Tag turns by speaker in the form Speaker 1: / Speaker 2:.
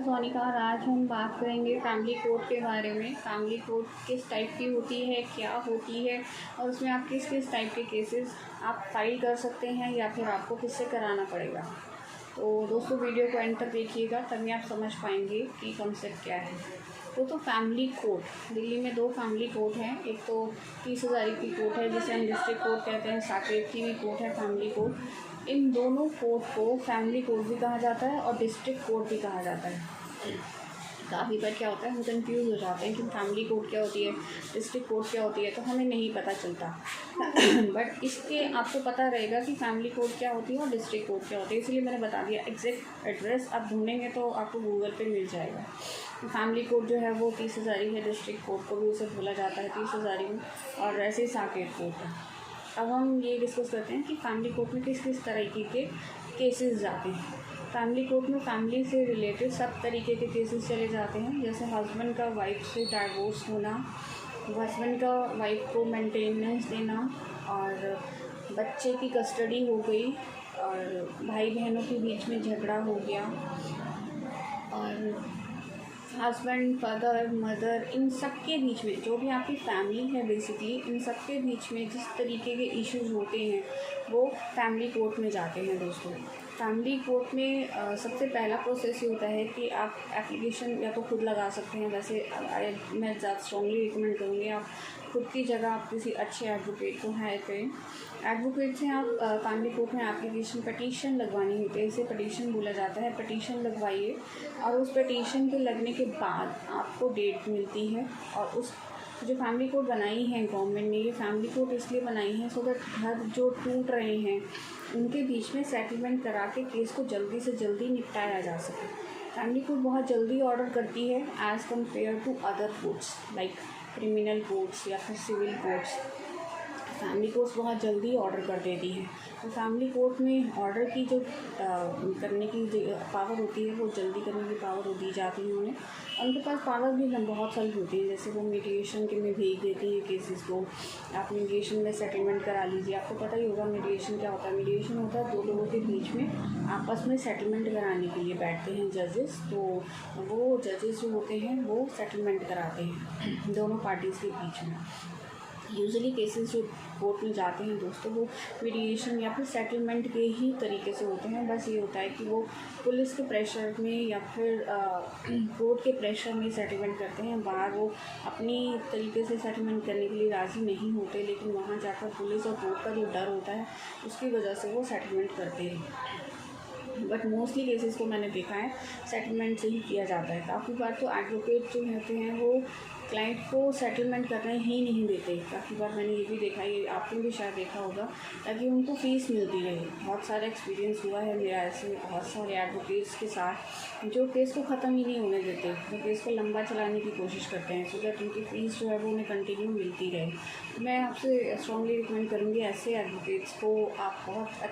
Speaker 1: सोनिका और आज हम बात करेंगे फैमिली कोर्ट के बारे में। फैमिली कोर्ट किस टाइप की होती है, क्या होती है और उसमें आप किस किस टाइप के केसेस आप फाइल कर सकते हैं या फिर आपको किससे कराना पड़ेगा। तो दोस्तों वीडियो को एंड तक देखिएगा, तभी आप समझ पाएंगे कि कॉन्सेप्ट क्या है। तो फैमिली कोर्ट, दिल्ली में 2 फैमिली कोर्ट हैं। एक तो 30,000 की कोर्ट है जिसे हम डिस्ट्रिक्ट कोर्ट कहते हैं, साकेत की भी कोर्ट है फैमिली कोर्ट। इन दोनों कोर्ट को फैमिली कोर्ट भी कहा जाता है और डिस्ट्रिक्ट कोर्ट भी कहा जाता है। काफ़ी बार क्या होता है, हम कंफ्यूज हो जाते हैं कि फैमिली कोर्ट क्या होती है, डिस्ट्रिक्ट कोर्ट क्या होती है, तो हमें नहीं पता चलता। बट इसके आपको पता रहेगा कि फैमिली कोर्ट क्या होती है और डिस्ट्रिक्ट कोर्ट क्या होती है, इसलिए मैंने बता दिया। एग्जैक्ट एड्रेस आप ढूंढेंगे तो आपको गूगल पे मिल जाएगा। फैमिली कोर्ट जो है वो 30,000 है, डिस्ट्रिक्ट कोर्ट को भी उसे बोला जाता है 30,000 में, और ऐसे ही साकेत कोर्ट है। अब हम ये डिस्कस करते हैं कि फैमिली कोर्ट में किस किस तरीके के केसेस जाते हैं। फैमिली कोर्ट में फैमिली से रिलेटेड सब तरीके के केसेस चले जाते हैं, जैसे हस्बैंड का वाइफ से डाइवोर्स होना, हस्बैंड का वाइफ को मेंटेनेंस देना, और बच्चे की कस्टडी हो गई, और भाई बहनों के बीच में झगड़ा हो गया, और हस्बैंड, फादर, मदर, इन सब के बीच में जो भी आपकी फैमिली है बेसिकली, इन सब के बीच में जिस तरीके के इश्यूज़ होते हैं वो फैमिली कोर्ट में जाते हैं दोस्तों। फैमिली कोर्ट में सबसे पहला प्रोसेस ये होता है कि आप एप्लीकेशन या तो खुद लगा सकते हैं। वैसे मैं ज़्यादा स्ट्रॉन्गली रिकमेंड करूँगी आप खुद की जगह आप किसी अच्छे एडवोकेट को हायर करें। एडवोकेट से आप फैमिली कोर्ट में एप्लीकेशन पटिशन लगवानी होती है, इसे पटिशन बोला जाता है। पटिशन लगवाइए और उस पटिशन के लगने के बाद आपको डेट मिलती है। और उस जो फैमिली कोर्ट बनाई है गवर्नमेंट ने, ये फैमिली कोर्ट इसलिए बनाई है सो दैट घर जो टूट रहे हैं उनके बीच में सेटलमेंट करा के केस को जल्दी से जल्दी निपटाया जा सके। फैमिली कोर्ट बहुत जल्दी ऑर्डर करती है as compare to other courts like criminal courts या फिर सिविल कोर्ट्स। फैमिली कोर्ट्स बहुत जल्दी ऑर्डर कर देती है। तो फैमिली कोर्ट में ऑर्डर की जो करने की पावर होती है वो जल्दी करने की पावर दी जाती है उन्हें। उनके पास पावर भी बहुत सारी होती है, जैसे वो मीडिएशन के में भेज देती है केसेस को। आप मीडिएशन में सेटलमेंट करा लीजिए। आपको पता ही होगा मीडिएशन क्या होता है। मीडिएशन होता है 2 लोगों के बीच में आपस में सेटलमेंट कराने के लिए बैठते हैं जजेस। तो वो जजेस जो होते हैं वो सेटलमेंट कराते हैं दोनों पार्टीज़ के बीच में। यूजुअली केसेस जो कोर्ट में जाते हैं दोस्तों वो मीडिएशन या फिर सेटलमेंट के ही तरीके से होते हैं। बस ये होता है कि वो पुलिस के प्रेशर में या फिर कोर्ट के प्रेशर में सेटलमेंट करते हैं। बाहर वो अपनी तरीके से सेटलमेंट करने के लिए राज़ी नहीं होते, लेकिन वहाँ जाकर पुलिस और कोर्ट का जो डर होता है उसकी वजह से वो सेटलमेंट करते हैं। बट मोस्टली केसेस को मैंने देखा है सेटलमेंट से ही किया जाता है। काफ़ी बार तो एडवोकेट जो होते हैं वो क्लाइंट को सेटलमेंट करने ही नहीं देते। काफ़ी बार मैंने ये भी देखा, ये आपने भी शायद देखा होगा, ताकि उनको फ़ीस मिलती रहे। बहुत सारा एक्सपीरियंस हुआ है मेरा ऐसे बहुत सारे एडवोकेट्स के साथ जो केस को ख़त्म ही नहीं होने देते, वो केस को लंबा चलाने की कोशिश करते हैं सो दैट उनकी फ़ीस जो है वो उन्हें कंटिन्यू मिलती रहे। मैं आपसे स्ट्रॉन्गली रिकमेंड करूँगी ऐसे एडवोकेट्स को आप बहुत